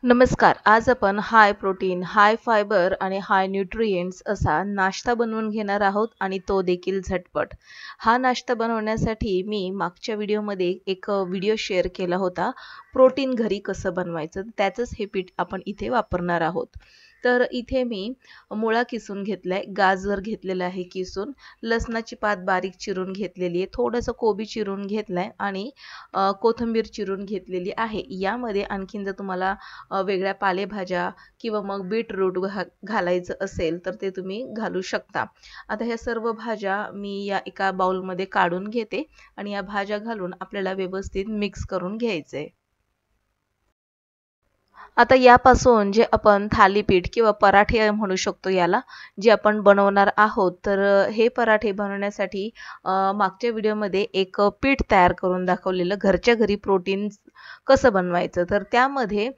नमस्कार. आज आपण हाय प्रोटीन, हाय फायबर आणि हाय न्यूट्रिएंट्स असा नाश्ता बनवून घेणार आहोत आणि तो देखील झटपट. हा नाश्ता बनवण्यासाठी मी मागच्या व्हिडिओमध्ये एक व्हिडिओ शेअर केला होता. प्रोटीन घरी कसं बनवायचं? त्याचंच हे पीठ आपण इथे वापरणार आहोत. तर इथे मी मुळा किसून घेतलाय, गाजर घेतलेलं आहे किसून, लसणाची पात बारीक चिरून घेतलेली आहे, थोडंसं कोबी चिरून घेतलाय आणि कोथिंबीर चिरून घेतलेली आहे. यामध्ये आणखीन जर तुम्हाला वेगळ्या पालेभाज्या किंवा मग बीटरूट घालायचं असेल तर ते तुम्ही घालू शकता. आता ह्या सर्व भाज्या मी या एका बाउलमध्ये काढून घेते आणि या भाज्या घालून आपल्याला व्यवस्थित मिक्स करून घ्यायचे. आता यापासून जे आपण थालीपीठ किंवा पराठे म्हणू शकतो याला, जे आपण बनवणार आहोत. तर हे पराठे बनवण्यासाठी मागच्या व्हिडिओमध्ये एक पीठ तयार करून दाखवलेलं घरच्या घरी प्रोटीन कसं बनवायचं. तर त्यामध्ये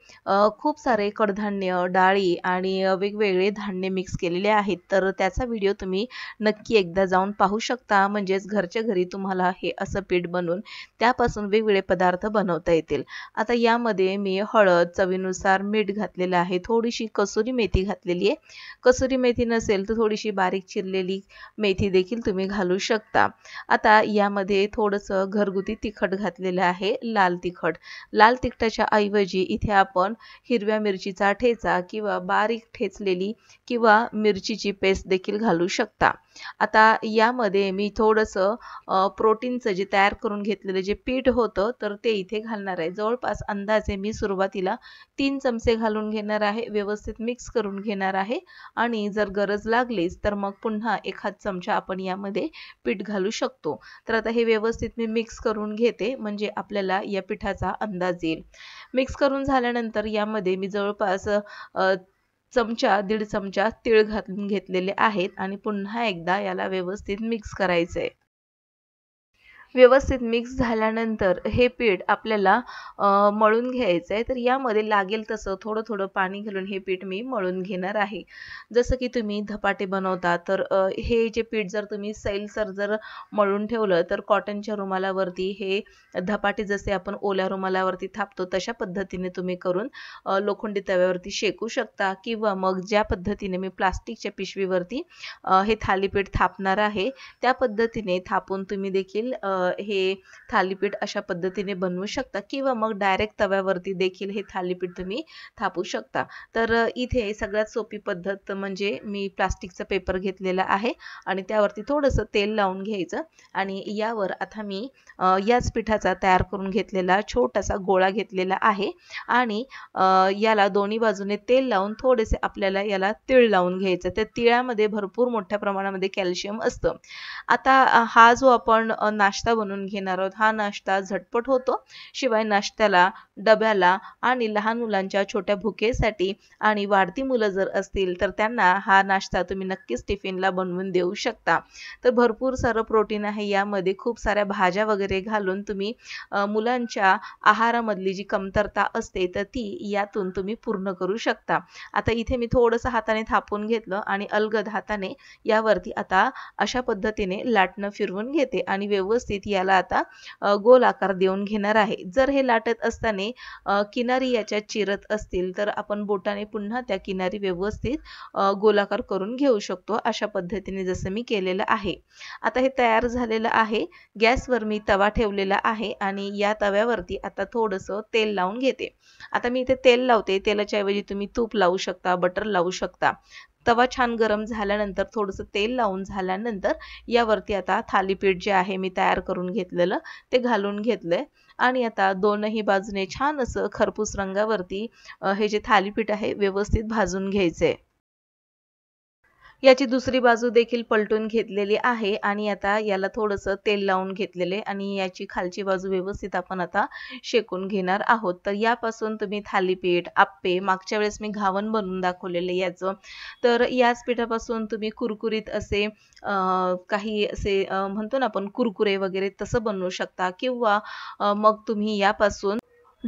खूप सारे कडधान्य, डाळी आणि वेगवेगळे धान्य मिक्स केलेले आहेत. तर त्याचा व्हिडिओ तुम्ही नक्की एकदा जाऊन पाहू शकता. म्हणजेच घरच्या घरी तुम्हाला हे असं पीठ बनवून त्यापासून वेगवेगळे पदार्थ बनवता येतील. आता यामध्ये मी हळद, चवीनुसार मीठ घातलेलं आहे, थोडीशी कसुरी मेथी घातलेली आहे. कसुरी मेथी नसेल तर थोडीशी बारीक चिरलेली मेथी देखील तुम्ही घालू शकता. आता यामध्ये थोडंसं घरगुती तिखट घातलेलं आहे, लाल तिखट. लाल तिखटाच्या ऐवजी इथे आपण हिरव्या मिरचीचा ठेचा किंवा बारीक ठेचलेली किंवा मिरचीची पेस्ट देखील घालू शकता. आता यामध्ये मी थोडंसं प्रोटीनचं जे तयार करून घेतलेलं जे पीठ होतं तर ते इथे घालणार आहे. जवळपास अंदाजे मी सुरुवातीला 3 चमचे घालून घेणार आहे. व्यवस्थित मिक्स करून घेणार आहे आणि जर गरज लागलीच तर मग पुन्हा एखाद चमचा आपण यामध्ये पीठ घालू शकतो. तर आता हे व्यवस्थित मी मिक्स करून घेते म्हणजे आपल्याला या पिठाचा अंदाज येईल. मिक्स करून झाल्यानंतर यामध्ये मी जवळपास चमचा, दीड चमचा तीळ घालून घेतलेले आहेत आणि पुन्हा एकदा याला व्यवस्थित मिक्स करायचंय. व्यवस्थित मिक्स झाल्यानंतर हे पीठ आपल्याला मळून घ्यायचं आहे. तर यामध्ये लागेल तसं थोडं-थोडं पाणी घालून हे पीठ मी मळून घेणार आहे. जसं की तुम्ही धपाटे बनवता तर हे जे पीठ जर तुम्ही सैलसर जर मळून ठेवलं तर कॉटनच्या रुमालावरती हे धपाटे जसे आपण ओल्या रुमालावरती थापतो तशा पद्धतीने तुम्ही करून लोखंडी तव्यावरती शेकू शकता किंवा मग ज्या पद्धतीने मी प्लास्टिकच्या पिशवीवरती हे थालीपीठ थापणार आहे त्या पद्धतीने थापून तुम्ही देखील हे थालीपीठ अशा पद्धतीने बनवू शकता किंवा मग डायरेक्ट तव्यावरती देखील हे थालीपीठ तुम्ही थापू शकता. तर इथे सगळ्यात सोपी पद्धत म्हणजे मी प्लास्टिकचा पेपर घेतलेला आहे आणि त्यावरती थोडंसं तेल लावून घ्यायचं आणि यावर आता मी याच पिठाचा तयार करून घेतलेला छोटासा गोळा घेतलेला आहे आणि याला दोन्ही बाजूने तेल लावून थोडेसे आपल्याला याला तीळ लावून घ्यायचं. त्या तिळामध्ये भरपूर मोठ्या प्रमाणामध्ये कॅल्शियम असतं. आता हा जो आपण नाश्ता बनवून घेणार आहोत हा नाश्ता झटपट होतो. शिवाय नाश्त्याला, डब्याला आणि लहान मुलांच्या छोट्या भुकेसाठी आणि वाढती मुलं जर असतील तर त्यांना हा नाश्ता तुम्ही नक्कीच टिफिनला बनवून देऊ शकता. तर भरपूर सारं प्रोटीन आहे यामध्ये. खूप साऱ्या भाज्या वगैरे घालून तुम्ही मुलांच्या आहारामधली जी कमतरता असते तर ती यातून तुम्ही पूर्ण करू शकता. आता इथे मी थोडंसं हाताने थापून घेतलं आणि अलगद हाताने यावरती आता अशा पद्धतीने लाटणं फिरवून घेते आणि व्यवस्थित याला आता गोल आकार देऊन घेणार आहे. जर हे लाटत असताना किनारी याच्या चिरत असतील तर आपण बोटाने पुन्हा त्या किनारी व्यवस्थित गोलाकार करून घेऊ शकतो. अशा पद्धतीने जसं मी केलेलं आहे. आता हे तयार झालेलं आहे. गॅसवर मी तवा ठेवलेला आहे आणि या तव्यावरती आता थोडंसं तेल लावून घेते. आता मी इथे तेल लावते. तेलाच्या ऐवजी तुम्ही तूप लावू शकता, बटर लावू शकता. तवा छान गरम झाल्यानंतर थोडंसं तेल लावून झाल्यानंतर यावरती आता थालीपीठ जे आहे मी तयार करून घेतलेलं ते घालून घेतलंय आणि आता दोनही बाजूने छान असं खरपूस रंगावरती हे जे थालीपीठ आहे व्यवस्थित भाजून घ्यायचंय. याची दुसरी बाजू देखील पलटून घेतलेली आहे आणि आता याला थोडंसं तेल लावून घेतलेले आणि याची खालची बाजू व्यवस्थित आपण आता शेकून घेणार आहोत. तर यापासून तुम्ही थालीपीठ, आप्पे मागच्या वेळेस मी घावण बनवून दाखवलेले याचं. तर याच पिठापासून तुम्ही कुरकुरीत असे काही असे म्हणतो ना आपण कुरकुरे वगैरे तसं बनवू शकता किंवा मग तुम्ही यापासून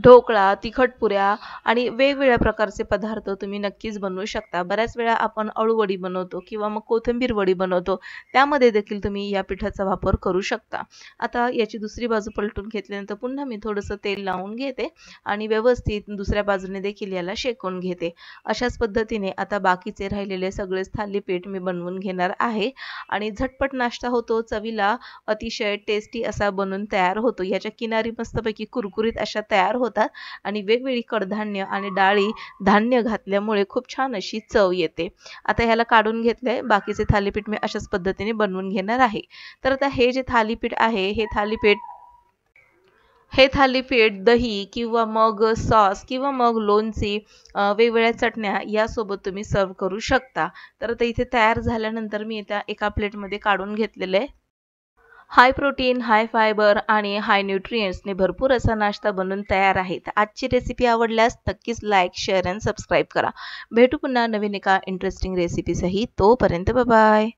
ढोकळा, तिखट पुऱ्या आणि वेगवेगळ्या प्रकारचे पदार्थ तुम्ही नक्कीच बनवू शकता. बऱ्याच वेळा आपण अळूवडी बनवतो किंवा मग कोथिंबीर वडी बनवतो. त्यामध्ये देखील तुम्ही या पिठाचा वापर करू शकता. आता याची दुसरी बाजू पलटून घेतल्यानंतर पुन्हा मी थोडंसं तेल लावून घेते आणि व्यवस्थित दुसऱ्या बाजूने देखील याला शेकून घेते. अशाच पद्धतीने आता बाकीचे राहिलेले सगळेच थालीपीठ मी बनवून घेणार आहे आणि झटपट नाश्ता होतो. चवीला अतिशय टेस्टी असा बनून तयार होतो. याच्या किनारी मस्तपैकी कुरकुरीत अशा तयार होतात आणि वेगवेगळी कडधान्य आणि डाळी धान्य घातल्यामुळे खूप छान अशी चव येते. आता ह्याला काढून घेतलंय. बाकीचे थालीपीठ मी अशाच पद्धतीने बनवून घेणार आहे. तर आता हे जे थालीपीठ आहे हे थालीपीठ दही किंवा मग सॉस किंवा मग लोणची वेगवेगळ्या चटण्या यासोबत तुम्ही सर्व करू शकता. तर आता इथे तयार झाल्यानंतर मी इथे एका प्लेटमध्ये काढून घेतलेलं आहे. हाय प्रोटीन, हाय फायबर आणि हाय न्यूट्रिएंट्सने भरपूर असा नाश्ता बनून तयार आहे. तर आजची रेसिपी आवडल्यास नक्कीच लाईक, शेअर आणि सबस्क्राईब करा. भेटू पुन्हा नवीन एका इंटरेस्टिंग रेसिपीसही. तोपर्यंत बाय.